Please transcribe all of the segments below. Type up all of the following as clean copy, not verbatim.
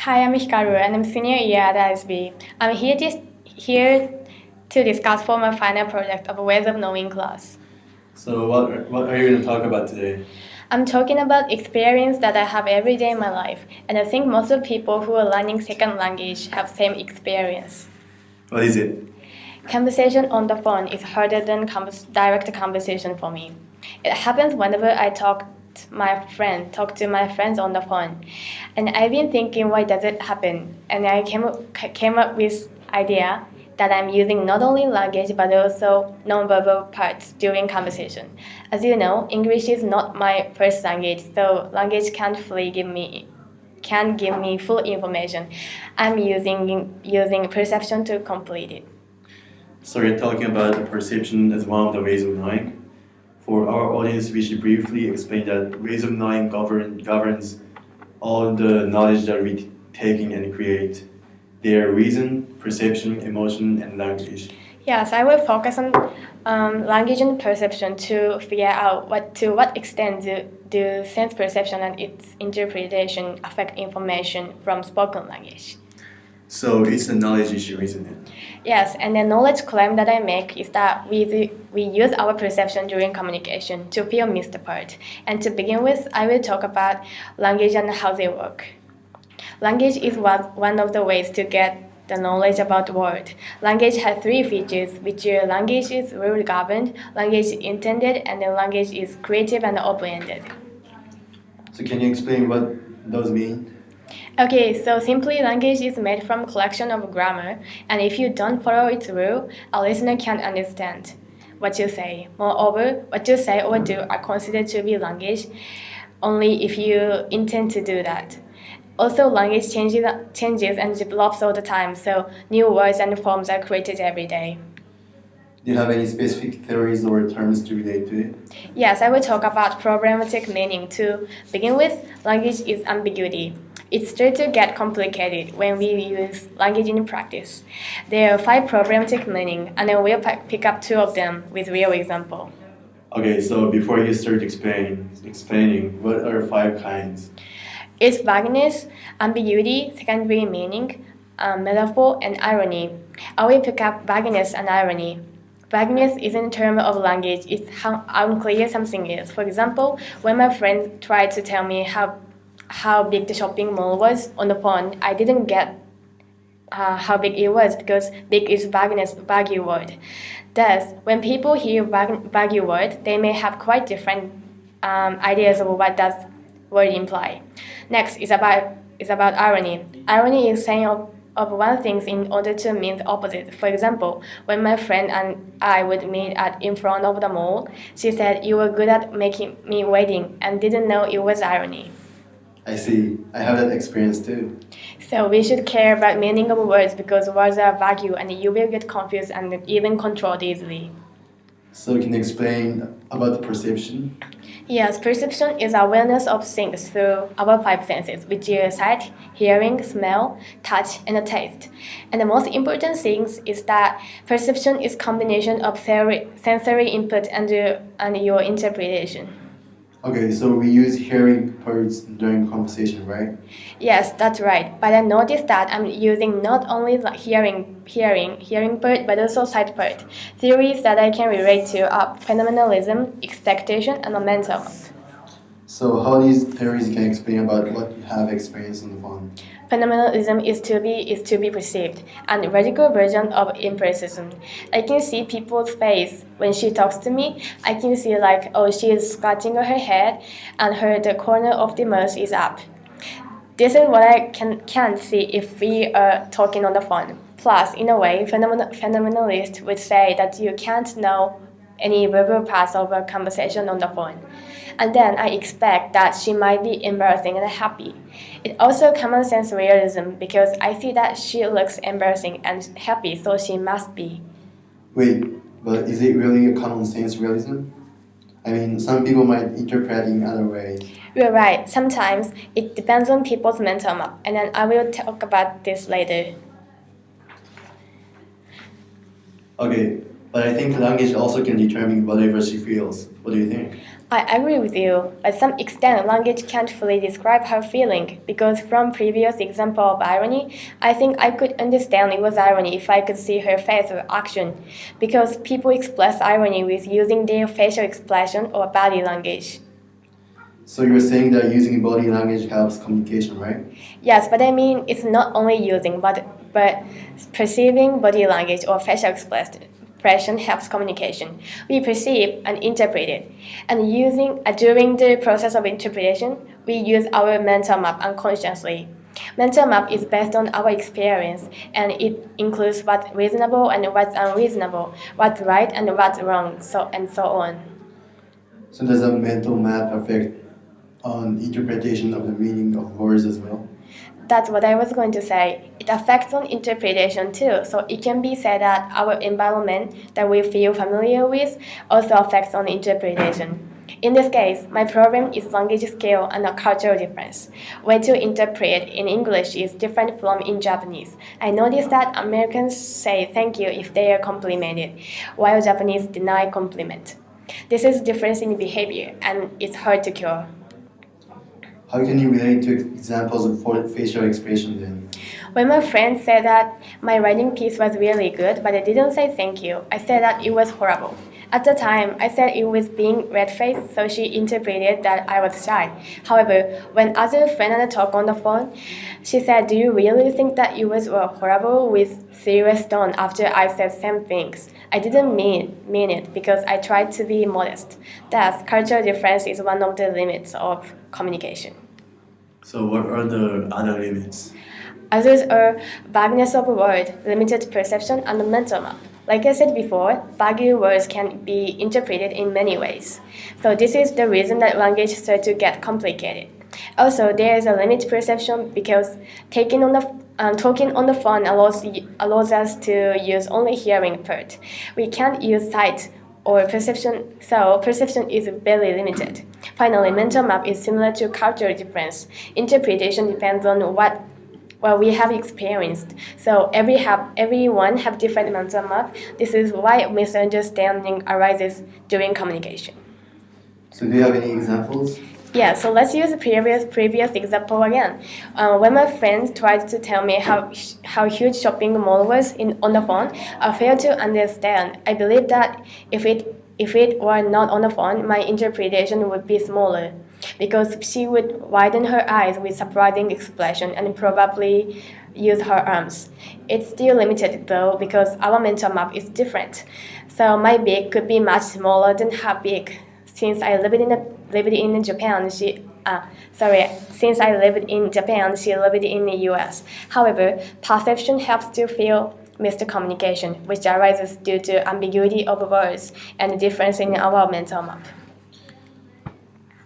Hi, I'm Hikaru and I'm senior year at ISB. I'm here to discuss for my final project of Ways of Knowing class. So what are you going to talk about today? I'm talking about experience that I have every day in my life, and I think most of the people who are learning second language have same experience. What is it? Conversation on the phone is harder than direct conversation for me. It happens whenever I talk to my friends on the phone, and I've been thinking why does it happen, and I came up with idea that I'm using not only language but also nonverbal parts during conversation. As you know, English is not my first language, so language can't give me full information. I'm using perception to complete it. So you're talking about the perception as one of the ways of knowing. For our audience, we should briefly explain that ways of knowing governs all the knowledge that we taking and create. Their reason, perception, emotion, and language. Yes, I will focus on language and perception to figure out to what extent do sense perception and its interpretation affect information from spoken language. So it's a knowledge issue, isn't it? Yes, and the knowledge claim that I make is that we use our perception during communication to feel missed part. And to begin with, I will talk about language and how they work. Language is one of the ways to get the knowledge about the world. Language has three features, which are language is rule governed, language is intended, and the language is creative and open-ended. So can you explain what those mean? Okay, so simply language is made from collection of grammar, and if you don't follow its rule, a listener can't understand what you say. Moreover, what you say or do are considered to be language only if you intend to do that. Also, language changes and develops all the time, so new words and forms are created every day. Do you have any specific theories or terms to relate to it? Yes, I will talk about problematic meaning. To begin with, language is ambiguity. It starts to get complicated when we use language in practice. There are 5 problematic meanings, and I will pick up 2 of them with real example. Okay, so before you start explaining, what are 5 kinds? It's vagueness, ambiguity, secondary meaning, metaphor, and irony. I will pick up vagueness and irony. Vagueness isn't a term of language, it's how unclear something is. For example, when my friend tried to tell me how big the shopping mall was on the phone, I didn't get how big it was because big is vague word. Thus, when people hear vague word, they may have quite different ideas of what does word imply. Next is about irony. Irony is saying of one thing in order to mean the opposite. For example, when my friend and I would meet in front of the mall, she said you were good at making me waiting and didn't know it was irony. I see. I have that experience too. So we should care about meaning of words because words are vague and you will get confused and even controlled easily. So can you explain about the perception? Yes, perception is awareness of things through our 5 senses, which are sight, hearing, smell, touch, and taste. And the most important thing is that perception is combination of sensory input and your interpretation. Okay, so we use hearing parts during conversation, right? Yes, that's right. But I noticed that I'm using not only hearing part, but also sight part. Theories that I can relate to are phenomenalism, expectation, and momentum. So how these theories can explain about what you have experienced on the phone? Phenomenalism is to be perceived, and a radical version of impressionism. I can see people's face when she talks to me. I can see like, oh, she is scratching her head, and the corner of the mouth is up. This is what I can't see if we are talking on the phone. Plus, in a way, phenomenalists would say that you can't know any verbal parts of a conversation on the phone. And then I expect that she might be embarrassing and happy. It also common sense realism because I see that she looks embarrassing and happy, so she must be. Wait, but is it really a common sense realism? I mean, some people might interpret in other ways. You're right. Sometimes it depends on people's mental map, and then I will talk about this later. Okay, But I think language also can determine whatever she feels. What do you think? I agree with you. At some extent, language can't fully describe her feeling because from previous example of irony, I think I could understand it was irony if I could see her face or action because people express irony with using their facial expression or body language. So you're saying that using body language helps communication, right? Yes, but I mean it's not only using but perceiving body language or facial expression helps communication. We perceive and interpret it. And during the process of interpretation, we use our mental map unconsciously. Mental map is based on our experience and it includes what's reasonable and what's unreasonable, what's right and what's wrong, and so on. So does a mental map affect on interpretation of the meaning of words as well? That's what I was going to say. It affects on interpretation too, so it can be said that our environment that we feel familiar with also affects on interpretation. In this case, my problem is language skill and a cultural difference. Way to interpret in English is different from in Japanese. I noticed that Americans say thank you if they are complimented, while Japanese deny compliment. This is difference in behavior, and it's hard to cure. How can you relate to examples of facial expression then? When my friend said that my writing piece was really good, but I didn't say thank you, I said that it was horrible. At the time, I said it was being red-faced, so she interpreted that I was shy. However, when other friend and I talked on the phone, she said, "Do you really think that you was horrible?" with serious tone after I said same things. I didn't mean it because I tried to be modest. Thus, cultural difference is one of the limits of communication. So what are the other limits? Others are vagueness of a word, limited perception, and mental map. Like I said before, vague words can be interpreted in many ways. So this is the reason that language starts to get complicated. Also, there is a limit perception because talking on the phone allows us to use only hearing part. We can't use sight or perception, so perception is very limited. Finally, mental map is similar to cultural difference. Interpretation depends on what we have experienced. So everyone have different mental map. This is why misunderstanding arises during communication. So do you have any examples? Yeah, so let's use the previous example again. When my friend tried to tell me how huge shopping mall was on the phone, I failed to understand. I believe that if it were not on the phone, my interpretation would be smaller, because she would widen her eyes with surprising expression and probably use her arms. It's still limited though because our mental map is different. So my beak could be much smaller than her beak. Since I lived in Japan, she lived in the U.S. However, perception helps to feel miscommunication, which arises due to ambiguity of words and difference in our mental map.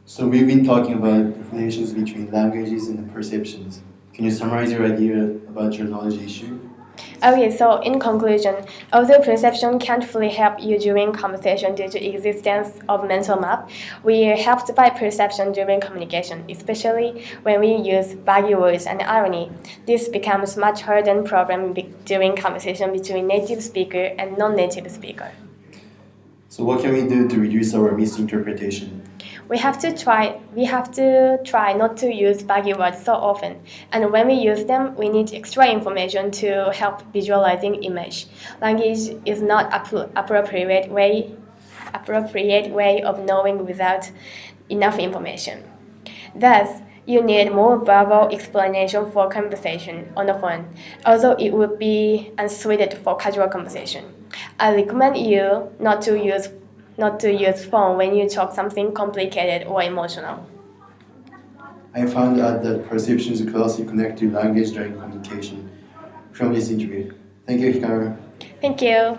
So we've been talking about relations between languages and the perceptions. Can you summarize your idea about your knowledge issue? Okay, so in conclusion, although perception can't fully help you during conversation due to existence of mental map, we are helped by perception during communication, especially when we use vague words and irony. This becomes much harder problem during conversation between native speaker and non-native speaker. So what can we do to reduce our misinterpretation? We have to try not to use vague words so often, and when we use them, we need extra information to help visualizing image. Language is not appropriate way of knowing without enough information. Thus, you need more verbal explanation for conversation on the phone, although it would be unsuited for casual conversation. I recommend you not to use phone when you talk something complicated or emotional. I found out that perceptions closely connect to language during communication from this interview. Thank you, Hikaru. Thank you.